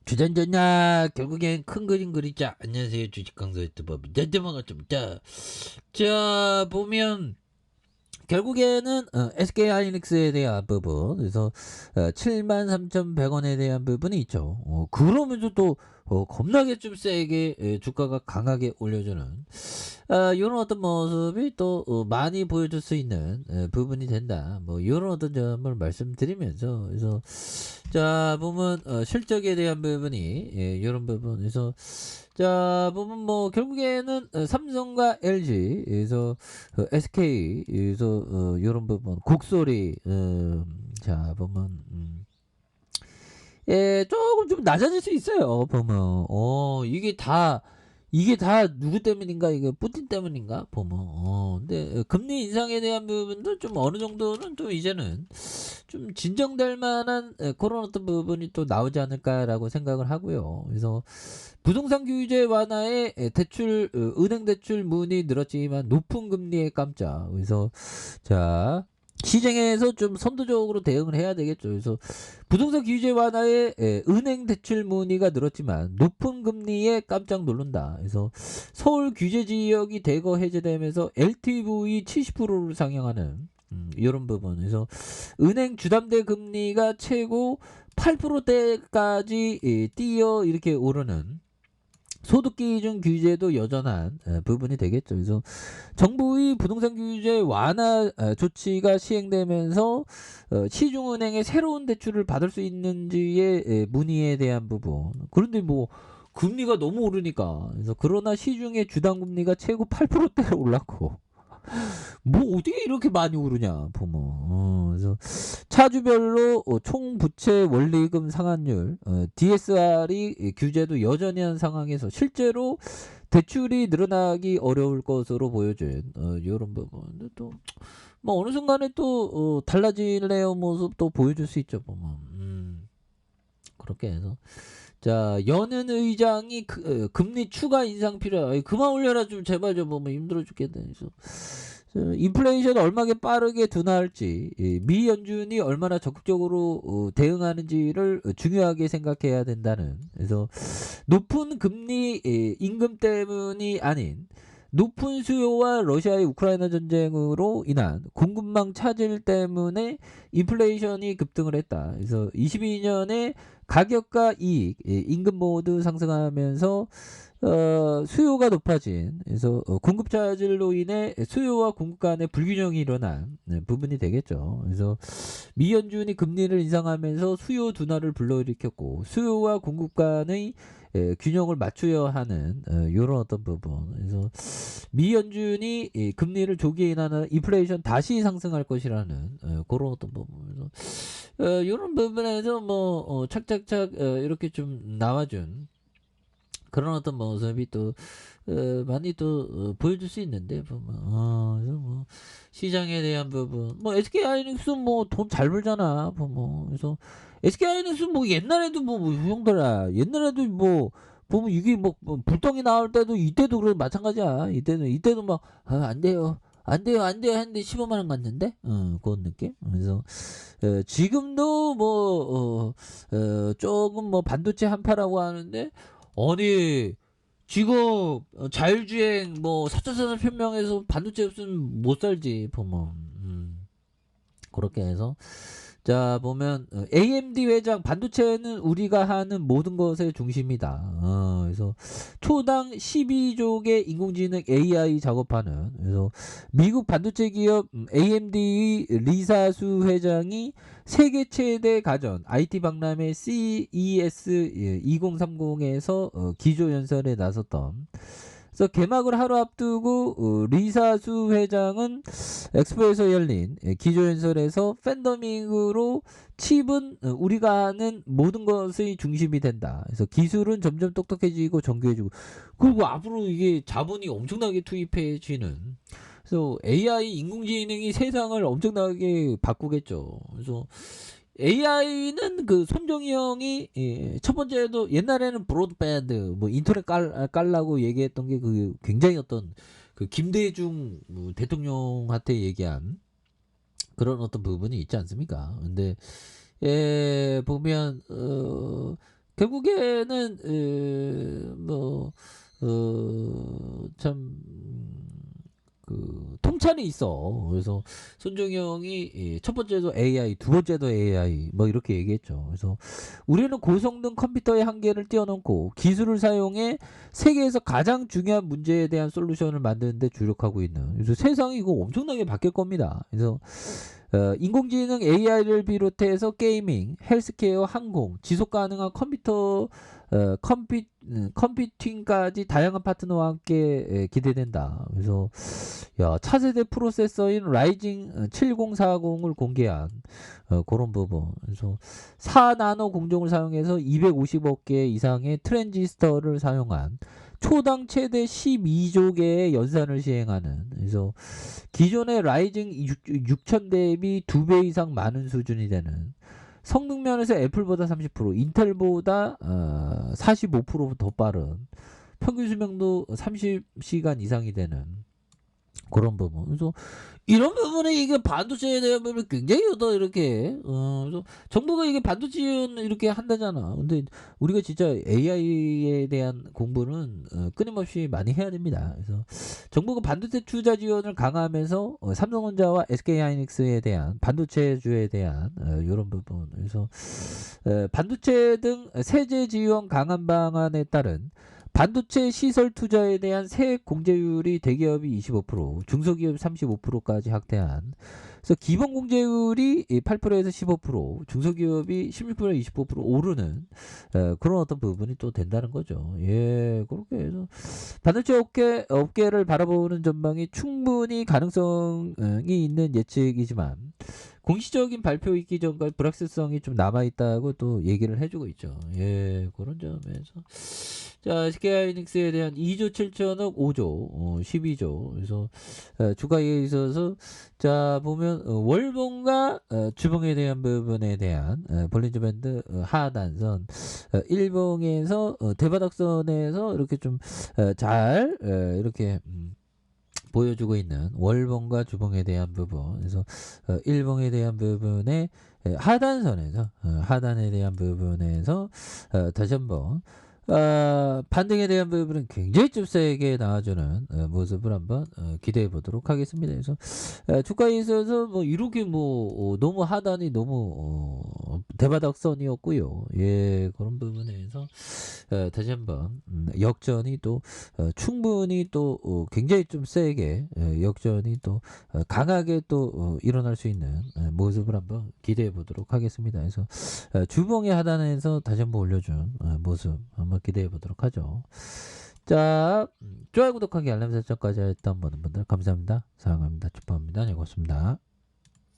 주전전야 결국엔 큰 그림 그리자. 안녕하세요, 주식 강사 유튜버 민자대모가 자 보면 결국에는 SK하이닉스에 대한 부분, 그래서 73,100원에 대한 부분이 있죠. 그러면서 또 겁나게 좀 세게 주가가 강하게 올려주는 이런 어떤 모습이 또 많이 보여줄 수 있는 부분이 된다. 뭐 이런 어떤 점을 말씀드리면서, 그래서 자 보면 실적에 대한 부분이 이런 부분에서 자 보면 뭐 결국에는 삼성과 LG, 그래서 SK, 그래서 이런 부분 곡소리, 자 보면 조금 좀 낮아질 수 있어요. 보면 이게 다 누구 때문인가? 이게 푸틴 때문인가? 보면 근데 금리 인상에 대한 부분도 좀 어느 정도는 또 이제는 좀 진정될 만한 그런 어떤 부분이 또 나오지 않을까라고 생각을 하고요. 그래서 부동산 규제 완화에 대출, 은행 대출 문이 늘었지만 높은 금리에 깜짝. 그래서 자 시장에서 좀 선도적으로 대응을 해야 되겠죠. 그래서 부동산 규제 완화에 은행 대출 문의가 늘었지만 높은 금리에 깜짝 놀란다. 그래서 서울 규제 지역이 대거 해제되면서 LTV 70%를 상향하는 이런 부분. 그래서 은행 주담대 금리가 최고 8%대까지 뛰어 이렇게 오르는 소득기준 규제도 여전한 부분이 되겠죠. 그래서 정부의 부동산 규제 완화 조치가 시행되면서 시중은행에 새로운 대출을 받을 수 있는지의 문의에 대한 부분. 그런데 뭐 금리가 너무 오르니까, 그래서 그러나 시중의 주담금리가 최고 8%대로 올랐고 뭐 어떻게 이렇게 많이 오르냐 보면 그래서 차주별로 총 부채 원리금 상환율 DSR이 규제도 여전히 한 상황에서 실제로 대출이 늘어나기 어려울 것으로 보여진 이런 부분. 또 뭐 어느 순간에 또 달라질래요 모습 또 보여줄 수 있죠 보면. 그렇게 해서 자 여는 의장이 금리 추가 인상 필요해. 그만 올려라 좀 제발 좀 보면 힘들어 죽겠네. 그래서 인플레이션 얼마나 빠르게 둔화할지, 미 연준이 얼마나 적극적으로 대응하는지를 중요하게 생각해야 된다는. 그래서 높은 금리 임금 때문이 아닌 높은 수요와 러시아의 우크라이나 전쟁으로 인한 공급망 차질 때문에 인플레이션이 급등을 했다. 그래서 22년에 가격과 이익, 임금 모두 상승하면서 수요가 높아진, 그래서 공급 차질로 인해 수요와 공급 간의 불균형이 일어난 부분이 되겠죠. 그래서 미 연준이 금리를 인상하면서 수요 둔화를 불러일으켰고 수요와 공급 간의 균형을 맞춰야 하는 이런 어떤 부분. 그래서 미 연준이 금리를 조기에 인하는 인플레이션 다시 상승할 것이라는 그런 어떤 부분. 그래서 이런 부분에서 뭐 착착착 이렇게 좀 나와준 그런 어떤 모습이 또 많이 또 보여줄 수 있는데 보면 그래서 뭐 시장에 대한 부분 뭐 SK 하이닉스 뭐 돈 잘 벌잖아 보면. 그래서 SK 하이닉스 뭐 옛날에도 뭐 형들아 옛날에도 뭐 보면 이게 뭐 불똥이 나올 때도 이때도 그래 마찬가지야. 이때도 막 안 돼요 안 돼요 안 돼요 했는데 15만 원 갔는데 그런 느낌. 그래서 지금도 뭐 조금 뭐 반도체 한파라고 하는데 아니 지금 자율주행 뭐 4차 산업혁명에서 반도체 없으면 못 살지 보면. 그렇게 해서 자 보면 AMD 회장 반도체는 우리가 하는 모든 것의 중심이다. 그래서 초당 12조의 인공지능 AI 작업하는, 그래서 미국 반도체 기업 AMD의 리사수 회장이 세계 최대 가전 IT 박람회 CES 2030에서 기조연설에 나섰던. 그래서 개막을 하루 앞두고 리사수 회장은 엑스포에서 열린 기조연설에서 팬더밍으로 칩은 우리가 하는 모든 것의 중심이 된다. 그래서 기술은 점점 똑똑해지고 정교해지고 그리고 앞으로 이게 자본이 엄청나게 투입해지는. 그래서 AI 인공지능이 세상을 엄청나게 바꾸겠죠. 그래서 AI는 그 손정희 형이 첫 번째도 옛날에는 브로드밴드 뭐 인터넷 깔라고 얘기했던 게 그 굉장히 어떤 그 김대중 대통령한테 얘기한 그런 어떤 부분이 있지 않습니까? 근데 보면 결국에는 참 통찰이 있어. 그래서 손정영이 첫 번째도 AI, 두 번째도 AI 뭐 이렇게 얘기했죠. 그래서 우리는 고성능 컴퓨터의 한계를 뛰어넘고 기술을 사용해 세계에서 가장 중요한 문제에 대한 솔루션을 만드는 데 주력하고 있는. 그래서 세상이 이거 엄청나게 바뀔 겁니다. 그래서 인공지능 AI를 비롯해서 게이밍, 헬스케어, 항공, 지속 가능한 컴퓨팅까지 다양한 파트너와 함께 기대된다. 그래서 차세대 프로세서인 라이징 7040을 공개한 그런 부분. 그래서 4나노 공정을 사용해서 250억 개 이상의 트랜지스터를 사용한 초당 최대 12조 개의 연산을 시행하는. 그래서 기존의 라이징 6000 대비 2배 이상 많은 수준이 되는. 성능 면에서 애플보다 30%, 인텔보다 45%더 빠른, 평균 수명도 30시간 이상이 되는 그런 부분. 그래서 이런 부분에 이게 반도체에 대한 부분이 굉장히 더 이렇게 그래서 정부가 이게 반도체 지원 이렇게 한다잖아. 근데 우리가 진짜 AI에 대한 공부는 끊임없이 많이 해야 됩니다. 그래서 정부가 반도체 투자 지원을 강화하면서 삼성전자와 SK하이닉스에 대한 반도체주에 대한 이런 부분. 그래서 반도체 등 세제 지원 강화 방안에 따른 반도체 시설 투자에 대한 세액 공제율이 대기업이 25%, 중소기업 35%까지 확대한. 그래서 기본 공제율이 8%에서 15%, 중소기업이 16%, 25% 오르는 그런 어떤 부분이 또 된다는 거죠. 예, 그렇게 해서 반도체 업계를 바라보는 전망이 충분히 가능성이 있는 예측이지만 공식적인 발표 있기 전까지 불확실성이 좀 남아있다고 또 얘기를 해주고 있죠. 예, 그런 점에서. 자, SK하이닉스에 대한 2조 7천억 5조, 12조. 그래서, 주가에 있어서, 자, 보면, 월봉과, 주봉에 대한 부분에 대한, 볼린저 밴드, 하단선, 일봉에서, 대바닥선에서 이렇게 좀, 잘, 이렇게, 보여주고 있는 월봉과 주봉에 대한 부분. 그래서 일봉에 대한 부분에 하단선에서 하단에 대한 부분에서 다시 한번 반등에 대한 부분은 굉장히 좀 세게 나와주는 모습을 한번 기대해 보도록 하겠습니다. 그래서 주가에 있어서 뭐 이렇게 뭐 너무 하단이 너무 대바닥선이었고요. 예, 그런 부분에서 다시 한번 역전이 또 충분히 또 굉장히 좀 세게 역전이 또 강하게 또 일어날 수 있는 모습을 한번 기대해 보도록 하겠습니다. 그래서 주봉의 하단에서 다시 한번 올려준 모습 한번 기대해 보도록 하죠. 자, 좋아요, 구독하기, 알람 설정까지 했던 분들 감사합니다. 사랑합니다. 축복합니다. 네, 고맙습니다.